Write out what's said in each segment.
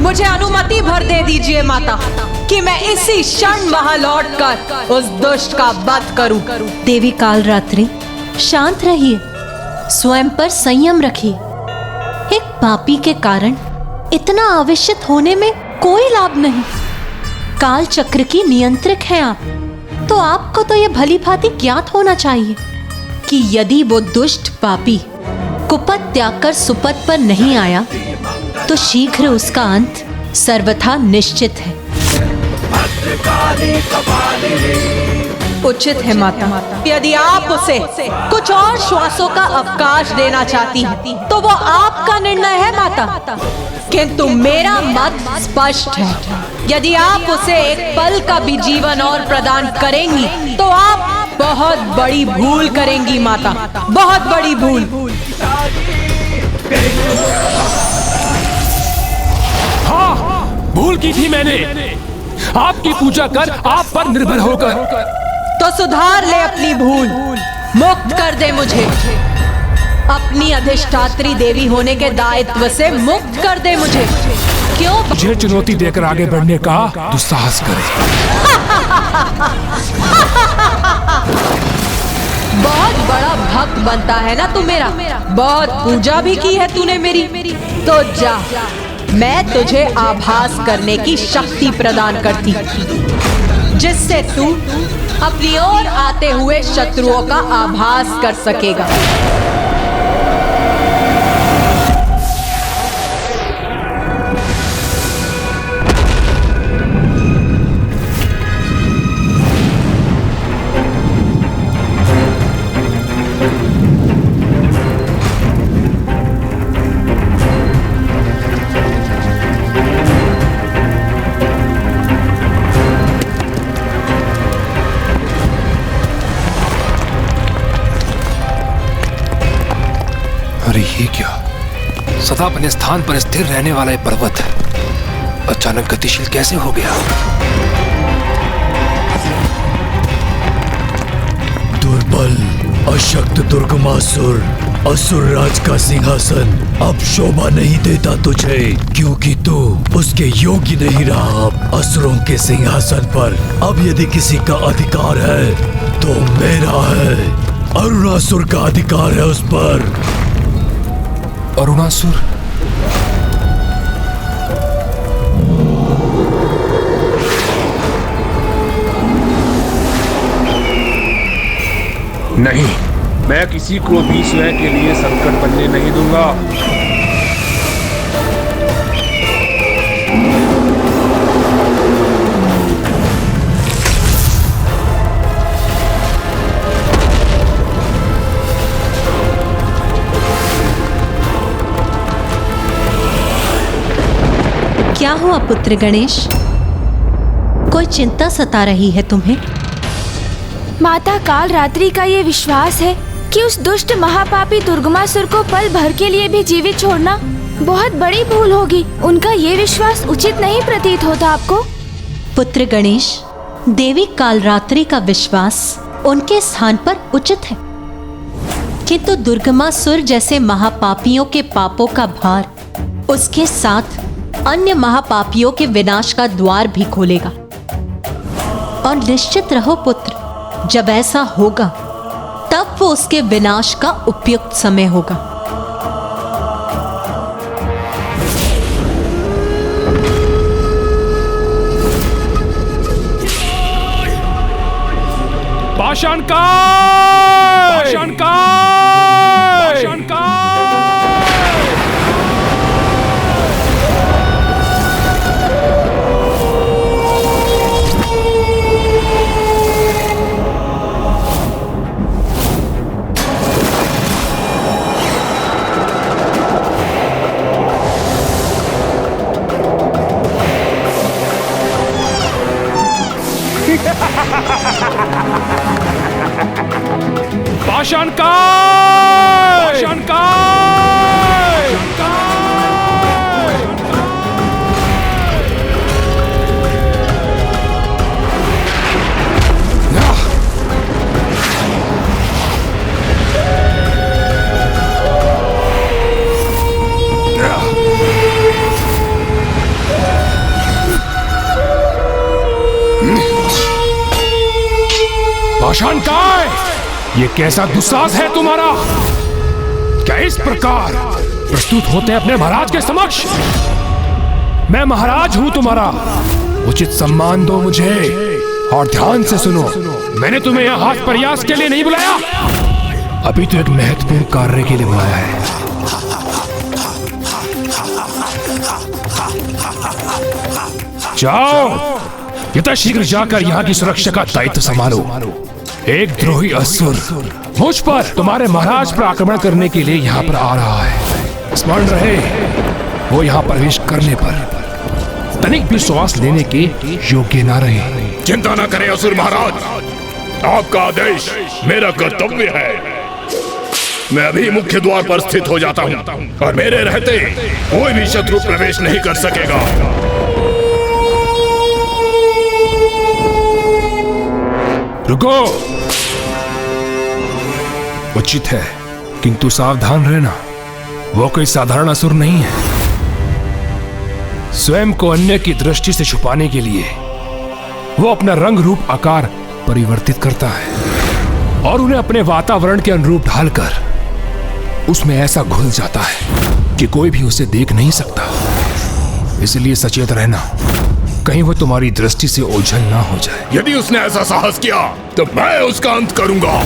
मुझे अनुमति भर दे दीजिए माता कि मैं इसी क्षण वहां लौटकर उस दुष्ट का वध करूं। देवी कालरात्रि, शांत रहिए, स्वयं पर संयम रखिए। एक पापी के कारण इतना आवेशित होने में कोई लाभ नहीं। काल चक्र की नियंत्रक हैं आप, तो आपको तो यह भली भांति ज्ञात होना चाहिए कि यदि वो दुष्ट पापी कुपथ त्याग कर सुपथ पर नहीं आया तो शीघ्र उसका अंत सर्वथा निश्चित है। उचित है माता, यदि आप उसे कुछ और श्वासों का अवकाश देना चाहती हैं, तो वो आपका निर्णय है माता, किंतु मेरा मत स्पष्ट है। यदि आप उसे एक पल का भी जीवन और प्रदान करेंगी तो आप बहुत बड़ी भूल करेंगी माता, बहुत बड़ी भूल। हाँ, भूल की थी मैंने, आपकी पूजा कर, आप पर निर्भर होकर। तो सुधार ले अपनी भूल, मुक्त कर दे मुझे, अपनी अधिष्ठात्री देवी होने के दायित्व से मुक्त कर दे मुझे। क्यों मुझे चुनौती देकर आगे बढ़ने का दुस्साहस करे? बहुत बड़ा भक्त बनता है ना तू मेरा, बहुत पूजा भी की है तूने मेरी, तो जा, मैं तुझे आभास करने की शक्ति प्रदान करती, जिससे तू अपनी ओर आते हुए शत्रुओं का आभास कर सकेगा। अरे ये क्या, सदा अपने स्थान पर स्थिर रहने वाला ये पर्वत अचानक गतिशील कैसे हो गया? दुर्बल अशक्त दुर्गमासुर, असुर राज का सिंहासन अब शोभा नहीं देता तुझे, क्योंकि तू उसके योग्य नहीं रहा। असुरों के सिंहासन पर अब यदि किसी का अधिकार है तो मेरा है। अरुणासुर का अधिकार है उस पर। अरुणासुर? नहीं, मैं किसी को भी स्वयं के लिए संकट बनने नहीं दूंगा। क्या हुआ पुत्र गणेश, कोई चिंता सता रही है तुम्हें? माता कालरात्रि का ये विश्वास है कि उस दुष्ट महापापी दुर्गमासुर को पल भर के लिए भी जीवित छोड़ना बहुत बड़ी भूल होगी। उनका ये विश्वास उचित नहीं प्रतीत होता आपको? पुत्र गणेश, देवी कालरात्रि का विश्वास उनके स्थान पर उचित है, किंतु दुर्गमासुर जैसे महापापियों के पापों का भार उसके साथ अन्य महापापियों के विनाश का द्वार भी खोलेगा। और निश्चित रहो पुत्र, जब ऐसा होगा तब वो उसके विनाश का उपयुक्त समय होगा। पाषाणकाय! पाषाणकाय! पाषाणकाय! पाषाणकाय! पाषाणकाय! पाषाणकाय, ये कैसा दुस्साहस है तुम्हारा? क्या इस प्रकार प्रस्तुत होते हैं अपने महाराज के समक्ष? मैं महाराज हूं तुम्हारा, उचित सम्मान दो मुझे। और ध्यान से सुनो, मैंने तुम्हें यहाँ हाथ प्रयास के लिए नहीं बुलाया, अभी तो एक महत्वपूर्ण कार्य के लिए बुलाया है। जाओ, यथाशीघ्र जाकर यहाँ की सुरक्षा का दायित्व संभालो। एक द्रोही असुर मुझ पर, तुम्हारे महाराज पर आक्रमण करने के लिए यहाँ पर आ रहा है। स्मरण रहे, वो यहाँ प्रवेश करने पर तनिक भी श्वास लेने के योग्य ना रहे। चिंता न करें असुर महाराज, आपका आदेश मेरा कर्तव्य है। मैं अभी मुख्य द्वार पर स्थित हो जाता हूँ और मेरे रहते कोई भी शत्रु प्रवेश नहीं कर सकेगा। रुको, उचित है, किंतु सावधान रहना, वो कोई साधारण असुर नहीं है। स्वयं को अन्य की दृष्टि से छुपाने के लिए वो अपना रंग रूप आकार परिवर्तित करता है और उन्हें अपने वातावरण के अनुरूप ढालकर उसमें ऐसा घुल जाता है कि कोई भी उसे देख नहीं सकता। इसलिए सचेत रहना, कहीं वो तुम्हारी दृष्टि से ओझल ना हो जाए। यदि उसने ऐसा साहस किया तो मैं उसका अंत करूंगा।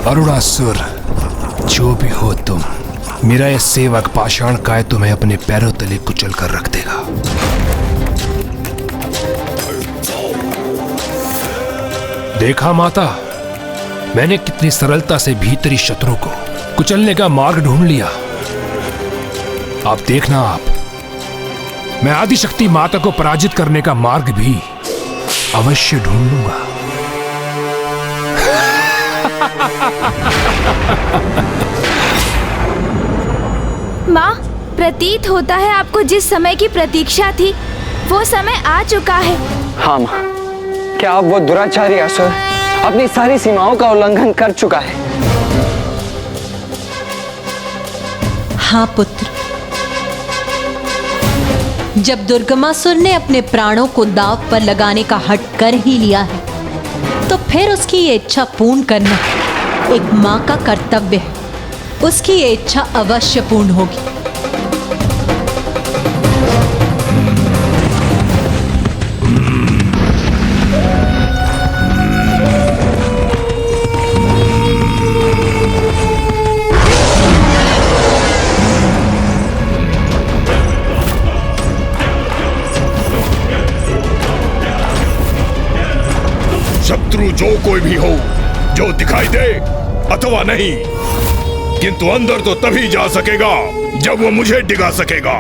अरुणासुर, जो भी हो तुम, मेरा यह सेवक पाषाणकाय तुम्हें अपने पैरों तले कुचल कर रख देगा। देखा माता, मैंने कितनी सरलता से भीतरी शत्रु को कुचलने का मार्ग ढूंढ लिया। अब देखना आप, मैं आदिशक्ति माता को पराजित करने का मार्ग भी अवश्य ढूंढ लूंगा। माँ, प्रतीत होता है आपको जिस समय की प्रतीक्षा थी वो समय आ चुका है। हाँ माँ, क्या अब वो दुराचारी असुर अपनी सारी सीमाओं का उल्लंघन कर चुका है? हाँ पुत्र, जब दुर्गमासुर ने अपने प्राणों को दांव पर लगाने का हठ कर ही लिया है, तो फिर उसकी ये इच्छा पूर्ण करना एक माँ का कर्तव्य है। उसकी ये इच्छा अवश्य पूर्ण होगी। शत्रु जो कोई भी हो, जो दिखाई दे अथवा नहीं, किंतु अंदर तो तभी जा सकेगा जब वो मुझे डिगा सकेगा।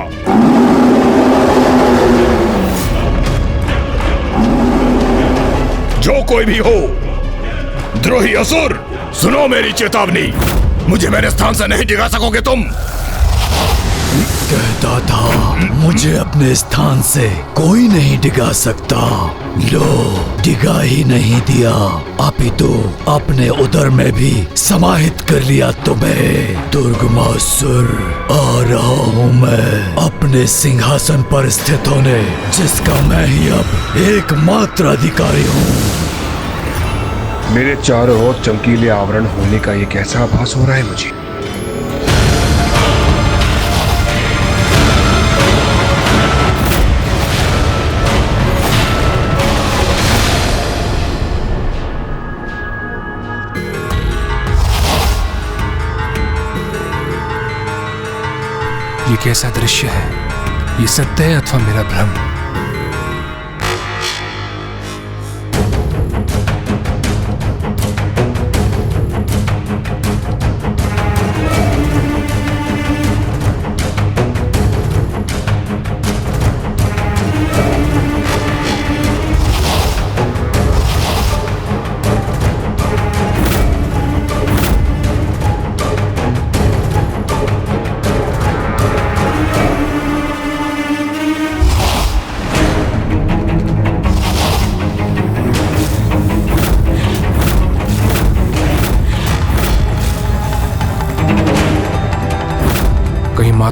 जो कोई भी हो, द्रोही असुर, सुनो मेरी चेतावनी, मुझे मेरे स्थान से नहीं डिगा सकोगे तुम। कहता था मुझे अपने स्थान से कोई नहीं डिगा सकता, लो डिगा ही नहीं दिया, अपितु अपने उदर में भी समाहित कर लिया तुम्हें। दुर्गमासुर, आ रहा हूँ मैं अपने सिंहासन पर स्थित होने, जिसका मैं ही अब एकमात्र अधिकारी हूँ। मेरे चारों ओर चमकीले आवरण होने का ये कैसा आभास हो रहा है मुझे? ये कैसा दृश्य है? ये सत्य है अथवा मेरा भ्रम?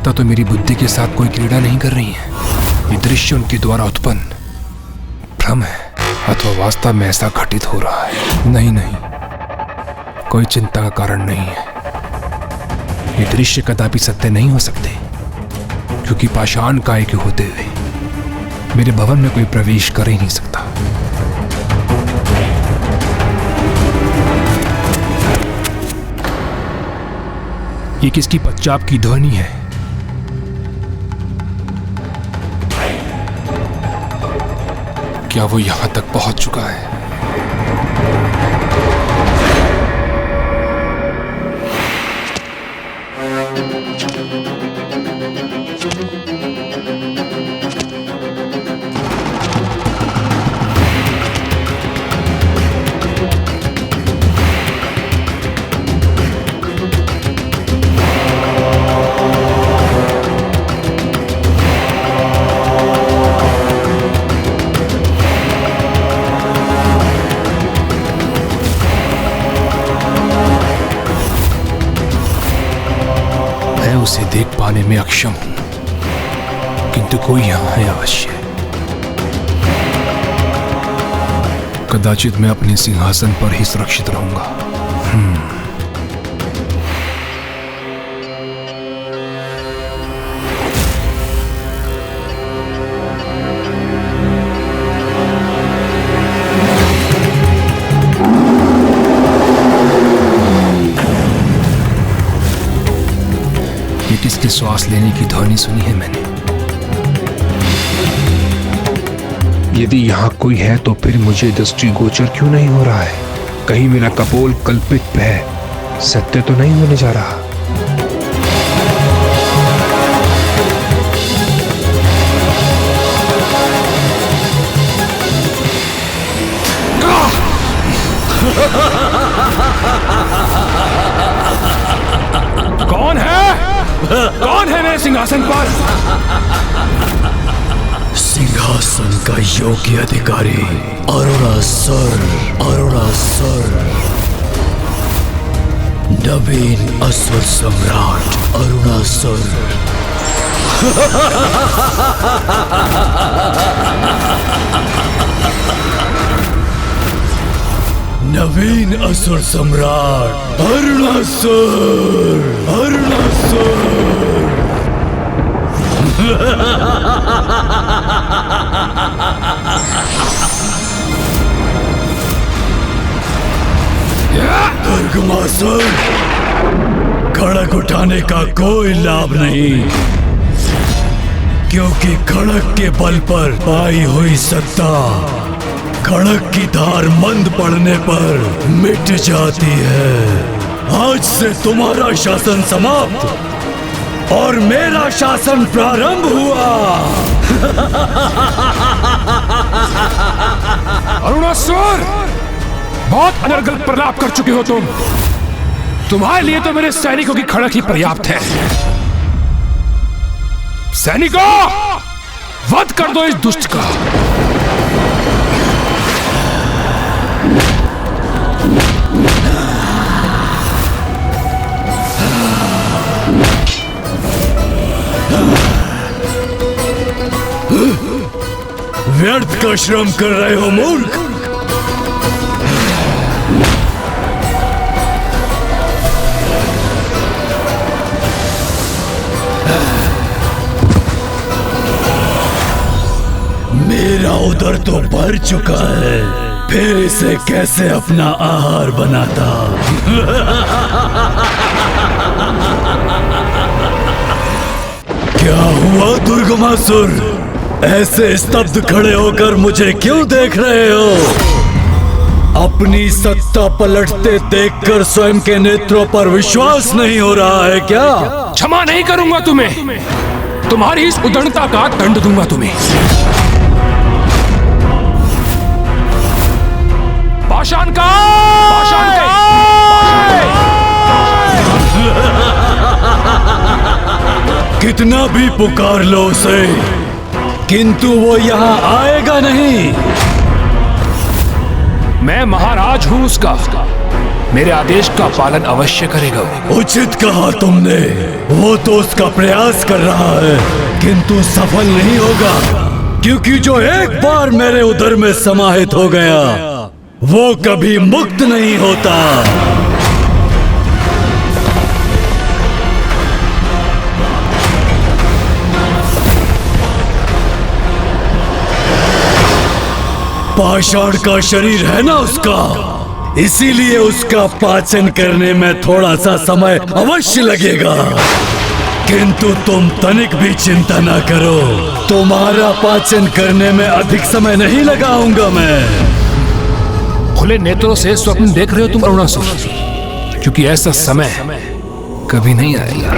माता तो मेरी बुद्धि के साथ कोई क्रीड़ा नहीं कर रही है। ये दृश्य उनके द्वारा उत्पन्न भ्रम है अथवा वास्तव में ऐसा घटित हो रहा है। नहीं नहीं, कोई चिंता का कारण नहीं है। ये दृश्य कदापि सत्य नहीं हो सकते, क्योंकि पाषाण काय के होते हुए मेरे भवन में कोई प्रवेश कर ही नहीं सकता। ये किसकी पश्चात की ध्वनि है? क्या वो यहां तक पहुंच चुका है? उसे देख पाने में अक्षम हूं, किंतु कोई यहां है अवश्य। कदाचित मैं अपने सिंहासन पर ही सुरक्षित रहूंगा। किसके श्वास लेने की ध्वनि सुनी है मैंने? यदि यहां कोई है तो फिर मुझे दृष्टिगोचर क्यों नहीं हो रहा है? कहीं मेरा कपोल कल्पित भय सत्य तो नहीं होने जा रहा? कौन है? कौन है मेरे सिंहासन पर? सिंहासन का योग्य अधिकारी अरुणासुर, अरुणासुर, नवीन असुर सम्राट अरुणासुर। नवीन असुर सम्राट अरुणासुर, अरुणासुर। दुर्गमासुर, खड़क उठाने का कोई लाभ नहीं, क्योंकि खड़क के बल पर पाई हुई सत्ता खड़क की धार मंद पड़ने पर मिट जाती है। आज से तुम्हारा शासन समाप्त और मेरा शासन प्रारंभ हुआ। अरुणासुर, बहुत अनर्गल प्रलाप कर चुके हो तुम। तुम्हारे लिए तो मेरे सैनिकों की खड़क ही पर्याप्त है। सैनिकों, वध कर दो इस दुष्ट का। व्यर्थ का श्रम कर रहे हो मूर्ख। मेरा उदर तो भर चुका है, फिर इसे कैसे अपना आहार बनाता। क्या हुआ दुर्गमासुर? ऐसे स्तब्ध खड़े होकर मुझे क्यों देख रहे हो? अपनी सत्ता पलटते देखकर स्वयं के नेत्रों पर विश्वास नहीं हो रहा है क्या? क्षमा नहीं करूंगा तुम्हें। तुम्हारी इस उदंडता का दंड दूंगा तुम्हें। पाषाण का, पाषाण का। कितना भी पुकार लो उसे, किंतु वो यहाँ आएगा नहीं। मैं महाराज हूं उसका। मेरे आदेश का पालन अवश्य करेगा। उचित कहा तुमने। वो तो उसका प्रयास कर रहा है किंतु सफल नहीं होगा, क्योंकि जो एक बार मेरे उदर में समाहित हो गया वो कभी मुक्त नहीं होता। पाषाण का शरीर है ना उसका, इसीलिए उसका पाचन करने में थोड़ा सा समय अवश्य लगेगा। किंतु तुम तनिक भी चिंता ना करो, तुम्हारा पाचन करने में अधिक समय नहीं लगाऊंगा मैं। खुले नेत्रों से स्वप्न देख रहे हो तुम अरुणासुर, क्योंकि ऐसा समय कभी नहीं आएगा।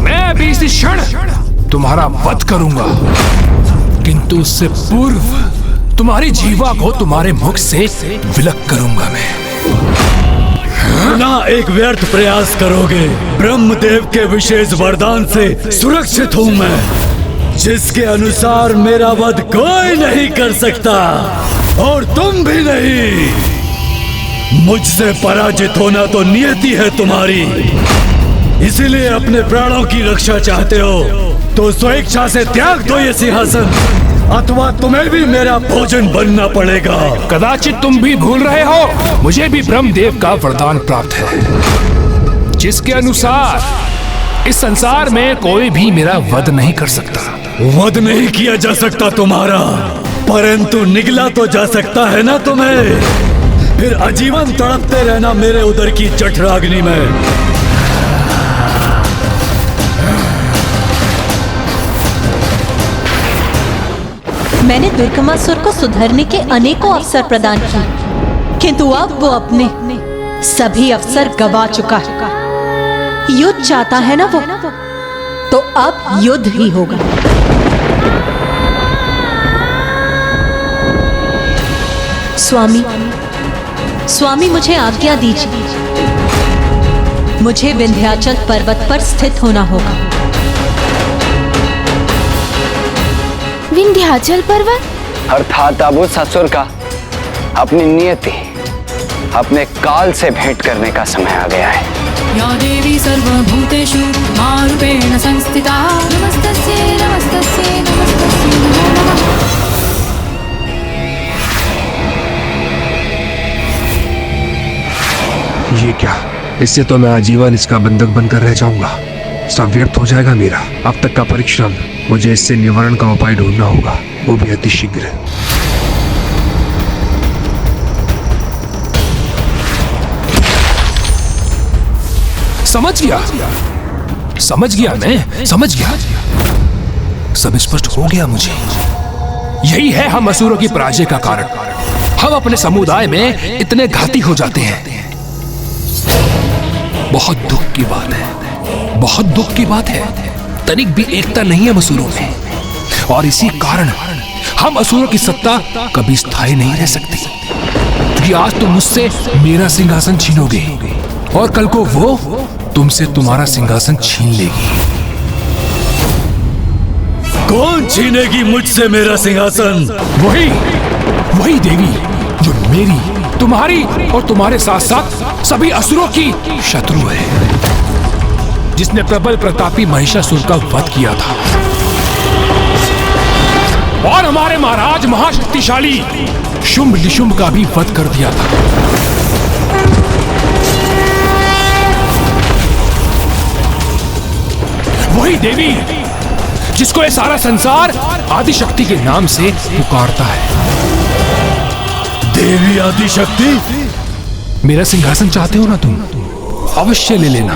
मैं अभी इसी क्षण तुम्हारा वध करूंगा, किंतु उससे पूर्व तुम्हारी जीवा को तुम्हारे मुख से विलक करूंगा मैं। ना एक व्यर्थ प्रयास करोगे। ब्रह्मदेव के विशेष वरदान से सुरक्षित हूँ मैं, जिसके अनुसार मेरा वध कोई नहीं कर सकता और तुम भी नहीं। मुझसे पराजित होना तो नियति है तुम्हारी, इसीलिए अपने प्राणों की रक्षा चाहते हो तो स्वेच्छा से त्याग दो ये सिंहासन, अथवा तुम्हें भी मेरा भोजन बनना पड़ेगा। कदाचित तुम भी भूल रहे हो, मुझे भी ब्रह्मदेव का वरदान प्राप्त है, जिसके अनुसार इस संसार में कोई भी मेरा वध नहीं कर सकता। वध नहीं किया जा सकता तुम्हारा, परंतु निगला तो जा सकता है ना तुम्हें। फिर आजीवन तड़पते रहना मेरे उदर की जठराग्नि में। मैंने दुर्गमासुर को सुधरने के अनेकों अवसर प्रदान किए, किंतु अब वो अपने सभी अवसर गवा चुका है। युद्ध चाहता है ना वो, तो अब युद्ध ही होगा। स्वामी मुझे आज्ञा दीजिए। मुझे विंध्याचल पर्वत पर स्थित होना होगा। विंध्याचल पर्वत? अर्थात अब उस असुर का अपनी नियति, अपने काल से भेंट करने का समय आ गया है। या देवी सर्वभूतेषु मारूपेण संस्थिता, नमस्तस्यै नमस्तस्यै नमस्तस्यै नमो नमः। ये क्या? इससे तो मैं आजीवन इसका बंधक बनकर रह जाऊंगा। सब व्यर्थ हो जाएगा मेरा अब तक का परिश्रम। मुझे इससे निवारण का उपाय ढूंढना होगा, वो भी अति शीघ्र। समझ गया मैं समझ गया। सब स्पष्ट हो गया मुझे। यही है हम असुरों की पराजय का कारण। हम अपने समुदाय में इतने घाती हो जाते हैं। बहुत दुख की बात है, बहुत दुख की बात है। तनिक भी एकता नहीं है असुरों में, और इसी कारण हम असुरों की सत्ता कभी स्थायी नहीं रह सकती। क्योंकि आज तुम मुझसे मेरा सिंहासन छीनोगे और कल को वो तुमसे तुम्हारा सिंहासन छीन लेगी। कौन छीनेगी मुझसे मेरा सिंहासन? वही देवी जो मेरी, तुम्हारी और तुम्हारे साथ साथ सभी असुरों की शत्रु है, जिसने प्रबल प्रतापी महिषासुर का वध किया था और हमारे महाराज महाशक्तिशाली शुंभ निशुंभ का भी वध कर दिया था। वही देवी जिसको ये सारा संसार आदिशक्ति के नाम से पुकारता है। देवी आदिशक्ति? मेरा सिंहासन चाहते हो ना तुम? अवश्य ले लेना,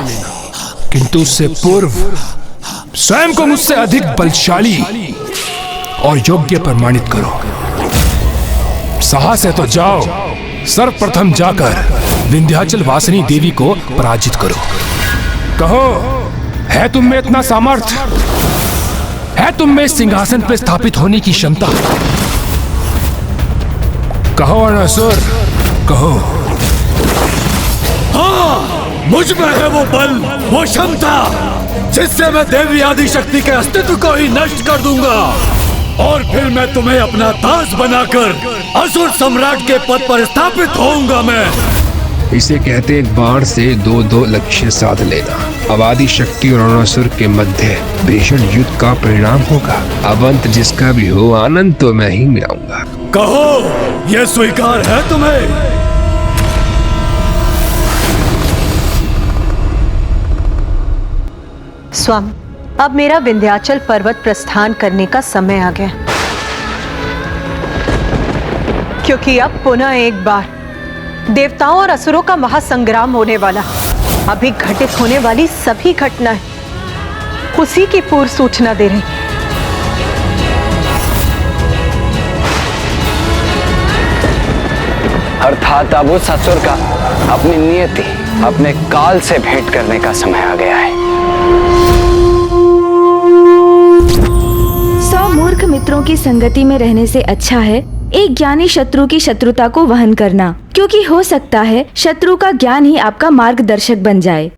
किंतु उससे पूर्व स्वयं को मुझसे अधिक बलशाली और योग्य प्रमाणित करो। साहस है तो जाओ, सर्वप्रथम जाकर विंध्याचल वासिनी देवी को पराजित करो। कहो, है तुम में इतना सामर्थ्य? है तुम में सिंहासन पर स्थापित होने की क्षमता? कहो अरुणासुर, कहो। हाँ, मुझ में है वो बल, वो क्षमता, जिससे मैं देवी आदिशक्ति के अस्तित्व को ही नष्ट कर दूंगा और फिर मैं तुम्हें अपना दास बनाकर असुर सम्राट के पद पर स्थापित होऊंगा मैं। इसे कहते एक बाण से दो लक्ष्य साध लेना। अब आदि शक्ति और अरुणासुर के मध्य भीषण युद्ध का परिणाम होगा। अब अंत जिसका भी हो, आनंद तो मैं ही मिलाऊंगा। कहो, यह स्वीकार है तुम्हें? स्वामी, अब मेरा विंध्याचल पर्वत प्रस्थान करने का समय आ गया, क्योंकि अब पुनः एक बार देवताओं और असुरों का महासंग्राम होने वाला। अभी घटित होने वाली सभी घटनाएं उसी की पूर्व सूचना दे रही। अर्थात अब उस असुर का अपनी नियति, अपने काल से भेंट करने का समय आ गया है। 100 मूर्ख मित्रों की संगति में रहने से अच्छा है एक ज्ञानी शत्रु की शत्रुता को वहन करना, क्योंकि हो सकता है शत्रु का ज्ञान ही आपका मार्गदर्शक बन जाए।